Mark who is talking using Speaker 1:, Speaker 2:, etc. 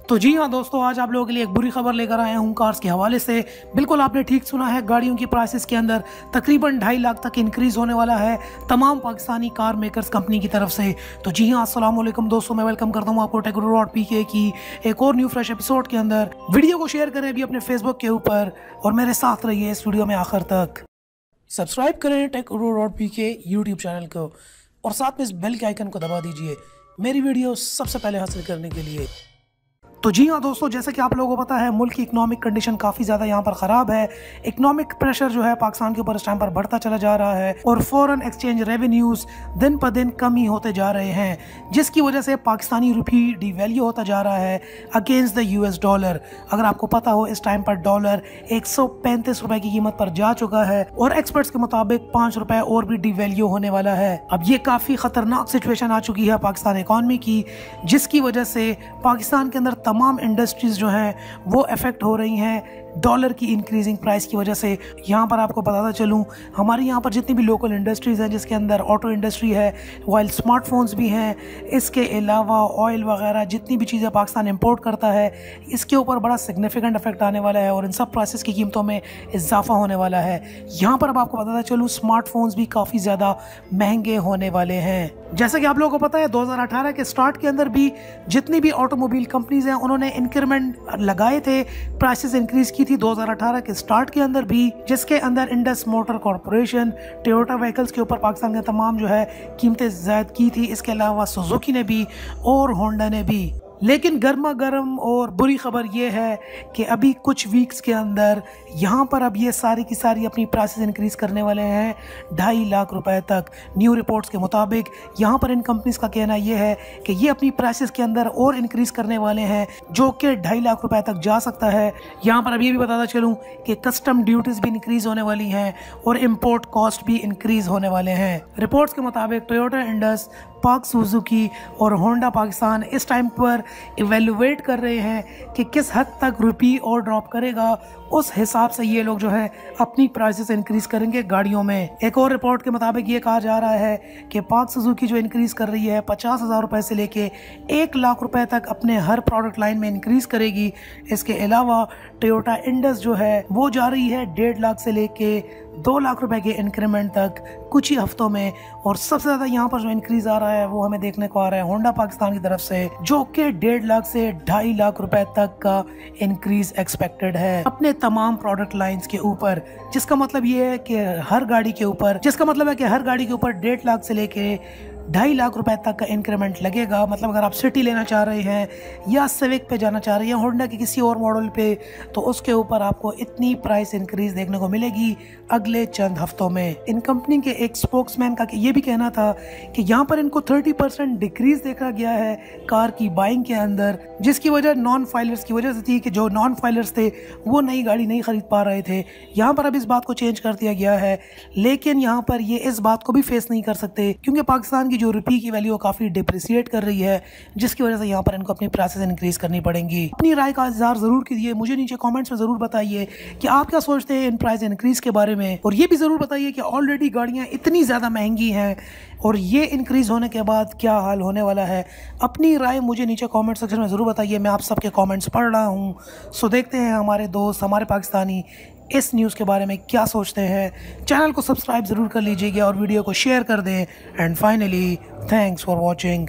Speaker 1: तो जी हाँ दोस्तों, आज आप लोगों के लिए एक बुरी खबर लेकर आया हूँ कार्स के हवाले से। बिल्कुल आपने ठीक सुना है, गाड़ियों की प्राइसेस के अंदर तकरीबन 2.5 लाख तक इंक्रीज होने वाला है तमाम पाकिस्तानी कार मेकर्स कंपनी की तरफ से। तो जी हाँ, अस्सलाम वालेकुम दोस्तों, मैं वेलकम करता हूँ आपको Urdu.PK की एक और न्यू फ्रेश एपिसोड के अंदर। वीडियो को शेयर करें अभी अपने फेसबुक के ऊपर और मेरे साथ रहिए इस वीडियो में आखिर तक। सब्सक्राइब करें Urdu.PK यूट्यूब चैनल को और साथ में इस बेल के आइकन को दबा दीजिए मेरी वीडियो सबसे पहले हासिल करने के लिए। तो जी हाँ दोस्तों, जैसे कि आप लोगों को पता है, मुल्क की इकोनॉमिक कंडीशन काफ़ी ज़्यादा यहाँ पर ख़राब है। इकोनॉमिक प्रेशर जो है पाकिस्तान के ऊपर इस टाइम पर बढ़ता चला जा रहा है और फॉरेन एक्सचेंज रेवेन्यूज़ दिन पर दिन कम ही होते जा रहे हैं, जिसकी वजह से पाकिस्तानी रुपी डिवैल्यू होता जा रहा है अगेंस्ट द US डॉलर। अगर आपको पता हो, इस टाइम पर डॉलर 135 रुपए की कीमत पर जा चुका है और एक्सपर्ट्स के मुताबिक 5 रुपए और भी डिवैल्यू होने वाला है। अब ये काफ़ी ख़तरनाक सिचुएशन आ चुकी है पाकिस्तान इकॉनमी की, जिसकी वजह से पाकिस्तान के अंदर तमाम इंडस्ट्रीज जो हैं वो अफेक्ट हो रही हैं डॉलर की इंक्रीजिंग प्राइस की वजह से। यहाँ पर आपको बताता चलूँ, हमारे यहाँ पर जितनी भी लोकल इंडस्ट्रीज़ हैं, जिसके अंदर ऑटो इंडस्ट्री है, वाइल स्मार्टफोन्स भी हैं, इसके अलावा ऑयल वगैरह जितनी भी चीज़ें पाकिस्तान इंपोर्ट करता है, इसके ऊपर बड़ा सिग्निफिकेंट इफेक्ट आने वाला है और इन सब प्राइसेस की कीमतों में इजाफा होने वाला है। यहाँ पर अब आपको बताता चलूँ, स्मार्टफोन्स भी काफ़ी ज़्यादा महंगे होने वाले हैं। जैसे कि आप लोगों को पता है, 2018 के स्टार्ट के अंदर भी जितनी भी ऑटोमोबाइल कंपनीज हैं उन्होंने इंक्रीमेंट लगाए थे, प्राइसेस इंक्रीज की थी 2018 के स्टार्ट के अंदर भी, जिसके अंदर Indus motor corporation, Toyota vehicles के ऊपर पाकिस्तान के तमाम जो है कीमतें ज़ायद की थी। इसके अलावा सुजुकी ने भी और होंडा ने भी। लेकिन गर्मा गर्म और बुरी खबर ये है कि अभी कुछ वीक्स के अंदर यहाँ पर अब ये सारी की सारी अपनी प्राइसेस इंक्रीज करने वाले हैं 2.5 लाख रुपए तक। न्यू रिपोर्ट्स के मुताबिक यहाँ पर इन कंपनीज का कहना ये है कि ये अपनी प्राइसेस के अंदर और इंक्रीज करने वाले हैं, जो कि 2.5 लाख रुपए तक जा सकता है। यहाँ पर अब ये भी बताता चलूँ कि कस्टम ड्यूटीज भी इंक्रीज होने वाली हैं और इम्पोर्ट कॉस्ट भी इंक्रीज होने वाले हैं। रिपोर्ट्स के मुताबिक टोयोटा इंडस, पाक सुजुकी और होंडा पाकिस्तान इस टाइम पर इवेलुएट कर रहे हैं कि किस हद तक रुपी और ड्रॉप करेगा, उस हिसाब से ये लोग जो है अपनी प्राइसेस इंक्रीज करेंगे गाड़ियों में। एक और रिपोर्ट के मुताबिक ये कहा जा रहा है कि पाक सुजुकी जो इंक्रीज कर रही है 50,000 रुपए से लेके 1 लाख रुपए तक अपने हर प्रोडक्ट लाइन में इंक्रीज करेगी। इसके अलावा टोयोटा इंडस जो है वो जा रही है 1.5 लाख से लेके 2 लाख रुपए के इंक्रीमेंट तक कुछ ही हफ्तों में। और सबसे ज़्यादा यहाँ पर जो इंक्रीज आ रहा है वो हमें देखने को आ रहा है होंडा पाकिस्तान की तरफ से, जो कि 1.5 लाख से 2.5 लाख रुपए तक का इंक्रीज एक्सपेक्टेड है अपने तमाम प्रोडक्ट लाइंस के ऊपर। जिसका मतलब ये है कि हर गाड़ी के ऊपर 1.5 लाख से लेके 2.5 लाख रुपए तक का इंक्रीमेंट लगेगा। मतलब अगर आप सिटी लेना चाह रहे हैं या सिविक पे जाना चाह रहे हैं, होंडा के किसी और मॉडल पे, तो उसके ऊपर आपको इतनी प्राइस इंक्रीज देखने को मिलेगी अगले चंद हफ्तों में। इन कंपनी के एक स्पोक्समैन का ये भी कहना था कि यहाँ पर इनको 30% डिक्रीज देखा गया है कार की बाइंग के अंदर, जिसकी वजह नॉन फाइलर्स की वजह से थी कि जो नॉन फाइलर्स थे वो नई गाड़ी नहीं खरीद पा रहे थे। यहाँ पर अब इस बात को चेंज कर दिया गया है, लेकिन यहाँ पर ये इस बात को भी फेस नहीं कर सकते क्योंकि पाकिस्तान की जो रुपी की वैल्यू काफ़ी डिप्रिसिएट कर रही है, जिसकी वजह से यहाँ पर इनको अपनी प्राइसेस इंक्रीज करनी पड़ेंगी। अपनी राय का इज़हार ज़रूर कीजिए, मुझे नीचे कमेंट्स में ज़रूर बताइए कि आप क्या सोचते हैं इन प्राइस इंक्रीज के बारे में, और ये भी ज़रूर बताइए कि ऑलरेडी गाड़ियाँ इतनी ज़्यादा महंगी हैं और ये इंक्रीज होने के बाद क्या हाल होने वाला है। अपनी राय मुझे नीचे कमेंट सेक्शन में ज़रूर बताइए, मैं आप सबके कमेंट्स पढ़ रहा हूँ। सो देखते हैं हमारे दोस्त, हमारे पाकिस्तानी इस न्यूज़ के बारे में क्या सोचते हैं। चैनल को सब्सक्राइब ज़रूर कर लीजिएगा और वीडियो को शेयर कर दें। And finally, thanks for watching.